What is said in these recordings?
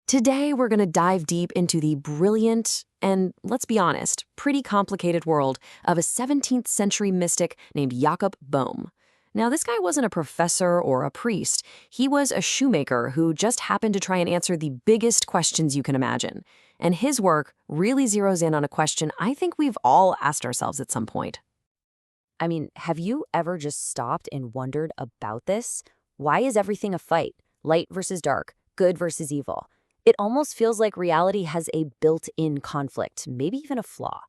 Today, we're going to dive deep into the brilliant and, let's be honest, pretty complicated world of a 17th century mystic named Jakob Bohme. Now, this guy wasn't a professor or a priest. He was a shoemaker who just happened to try and answer the biggest questions you can imagine. And his work really zeroes in on a question I think we've all asked ourselves at some point. I mean, have you ever just stopped and wondered about this? Why is everything a fight? Light versus dark, good versus evil. It almost feels like reality has a built-in conflict, maybe even a flaw.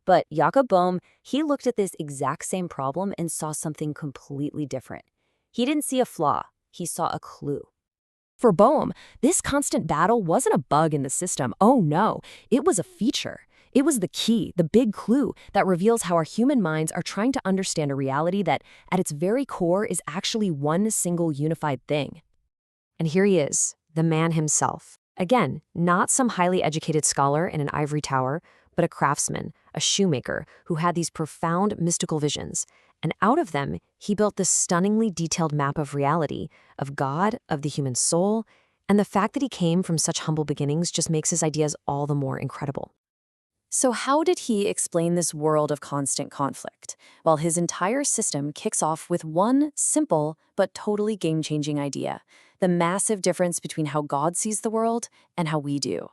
But Jakob Bohme, he looked at this exact same problem and saw something completely different. He didn't see a flaw, he saw a clue. For Bohme, this constant battle wasn't a bug in the system. Oh no, it was a feature. It was the key, the big clue that reveals how our human minds are trying to understand a reality that, at its very core, is actually one single unified thing. And here he is, the man himself. Again, not some highly educated scholar in an ivory tower, but a craftsman, a shoemaker who had these profound mystical visions. And out of them, he built this stunningly detailed map of reality, of God, of the human soul, and the fact that he came from such humble beginnings just makes his ideas all the more incredible. So how did he explain this world of constant conflict? Well, his entire system kicks off with one simple but totally game-changing idea: the massive difference between how God sees the world and how we do.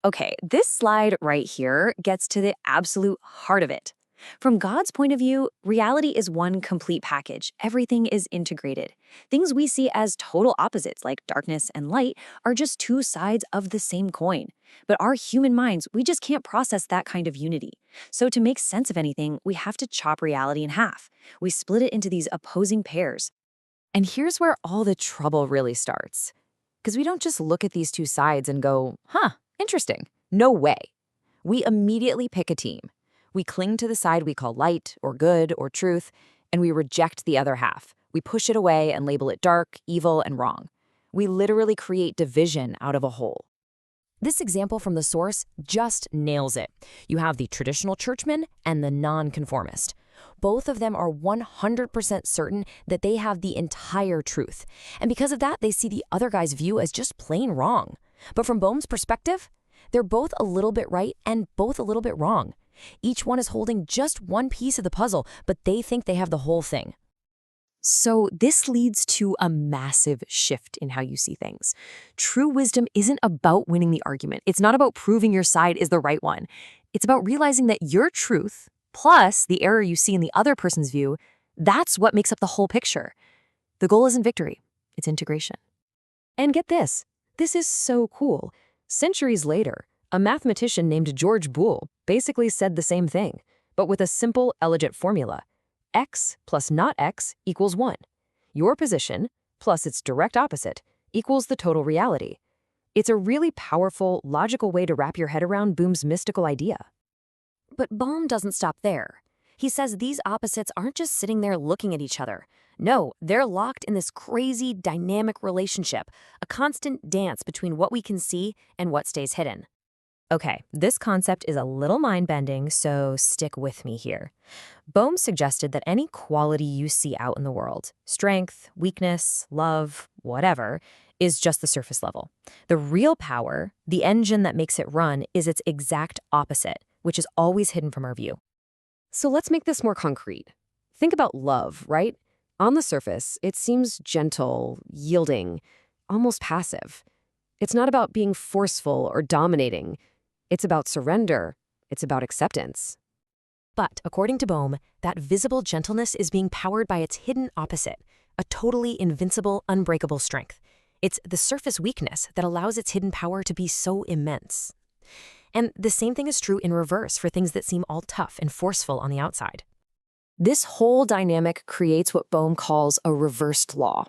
Okay, this slide right here gets to the absolute heart of it. From God's point of view, reality is one complete package. Everything is integrated. Things we see as total opposites, like darkness and light, are just two sides of the same coin. But our human minds, we just can't process that kind of unity. So to make sense of anything, we have to chop reality in half. We split it into these opposing pairs. And here's where all the trouble really starts. Because we don't just look at these two sides and go, interesting. No way. We immediately pick a team. We cling to the side we call light or good or truth, and we reject the other half. We push it away and label it dark, evil, and wrong. We literally create division out of a whole. This example from the source just nails it. You have the traditional churchman and the nonconformist. Both of them are 100% certain that they have the entire truth. And because of that, they see the other guy's view as just plain wrong. But from Bohme's perspective, they're both a little bit right and both a little bit wrong. Each one is holding just one piece of the puzzle, but they think they have the whole thing. So this leads to a massive shift in how you see things. True wisdom isn't about winning the argument. It's not about proving your side is the right one. It's about realizing that your truth, plus the error you see in the other person's view, that's what makes up the whole picture. The goal isn't victory, it's integration. And get this is so cool. Centuries later, a mathematician named George Boole basically said the same thing, but with a simple, elegant formula. X plus not X equals 1. Your position, plus its direct opposite, equals the total reality. It's a really powerful, logical way to wrap your head around Bohme's mystical idea. But Bohme doesn't stop there. He says these opposites aren't just sitting there looking at each other. No, they're locked in this crazy, dynamic relationship, a constant dance between what we can see and what stays hidden. Okay, this concept is a little mind-bending, so stick with me here. Bohme suggested that any quality you see out in the world, strength, weakness, love, whatever, is just the surface level. The real power, the engine that makes it run, is its exact opposite, which is always hidden from our view. So let's make this more concrete. Think about love, right? On the surface, it seems gentle, yielding, almost passive. It's not about being forceful or dominating. It's about surrender. It's about acceptance. But according to Bohme, that visible gentleness is being powered by its hidden opposite, a totally invincible, unbreakable strength. It's the surface weakness that allows its hidden power to be so immense. And the same thing is true in reverse for things that seem all tough and forceful on the outside. This whole dynamic creates what Bohme calls a reversed law.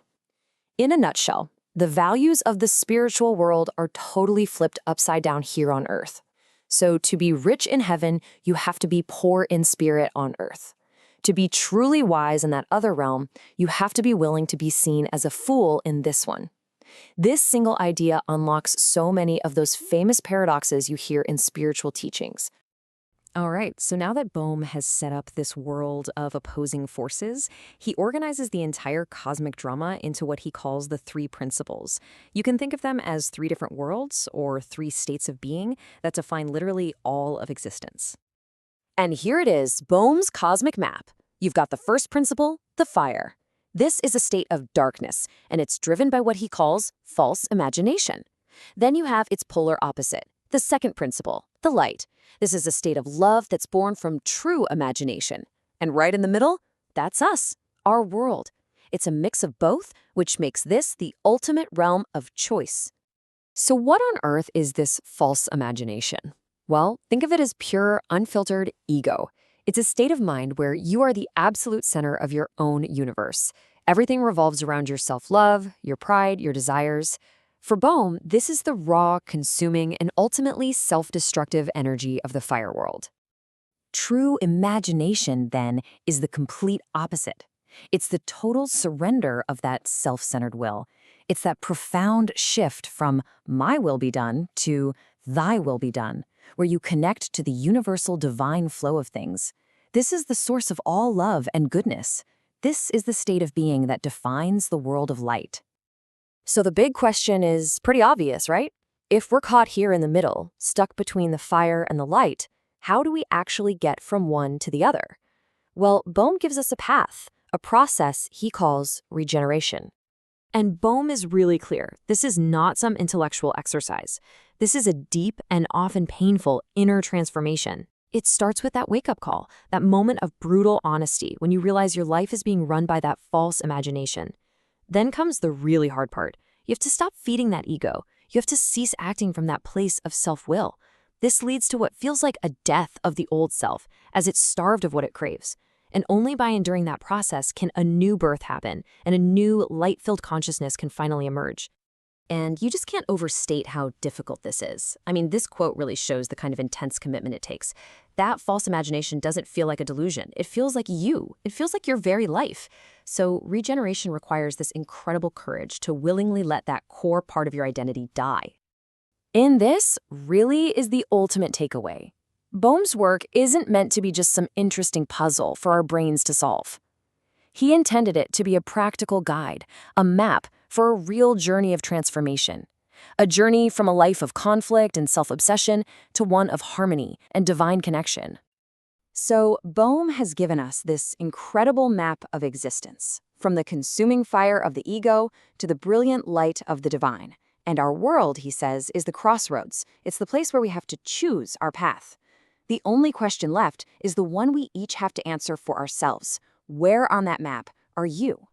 In a nutshell, the values of the spiritual world are totally flipped upside down here on earth. So to be rich in heaven, you have to be poor in spirit on earth. To be truly wise in that other realm, you have to be willing to be seen as a fool in this one. This single idea unlocks so many of those famous paradoxes you hear in spiritual teachings. All right, so now that Bohme has set up this world of opposing forces, he organizes the entire cosmic drama into what he calls the three principles. You can think of them as three different worlds or three states of being that define literally all of existence. And here it is, Bohme's cosmic map. You've got the first principle, the fire. This is a state of darkness, and it's driven by what he calls false imagination. Then you have its polar opposite, the second principle, the light. This is a state of love that's born from true imagination. And right in the middle, that's us, our world. It's a mix of both, which makes this the ultimate realm of choice. So what on earth is this false imagination? Well, think of it as pure, unfiltered ego. It's a state of mind where you are the absolute center of your own universe. Everything revolves around your self-love, your pride, your desires. For Bohme, this is the raw, consuming, and ultimately self-destructive energy of the fire world. True imagination, then, is the complete opposite. It's the total surrender of that self-centered will. It's that profound shift from my will be done to thy will be done, where you connect to the universal divine flow of things. This is the source of all love and goodness. This is the state of being that defines the world of light. So the big question is pretty obvious, right? If we're caught here in the middle, stuck between the fire and the light, how do we actually get from one to the other? Well, Bohme gives us a path, a process he calls regeneration. And Bohme is really clear. This is not some intellectual exercise. This is a deep and often painful inner transformation. It starts with that wake-up call, that moment of brutal honesty when you realize your life is being run by that false imagination. Then comes the really hard part. You have to stop feeding that ego. You have to cease acting from that place of self-will. This leads to what feels like a death of the old self, as it's starved of what it craves. And only by enduring that process can a new birth happen, and a new, light-filled consciousness can finally emerge. And you just can't overstate how difficult this is. I mean, this quote really shows the kind of intense commitment it takes. That false imagination doesn't feel like a delusion. It feels like you. It feels like your very life. So regeneration requires this incredible courage to willingly let that core part of your identity die. In this really is the ultimate takeaway. Bohme's work isn't meant to be just some interesting puzzle for our brains to solve. He intended it to be a practical guide, a map for a real journey of transformation. A journey from a life of conflict and self-obsession to one of harmony and divine connection. So Bohme has given us this incredible map of existence, from the consuming fire of the ego to the brilliant light of the divine. And our world, he says, is the crossroads. It's the place where we have to choose our path. The only question left is the one we each have to answer for ourselves. Where on that map are you?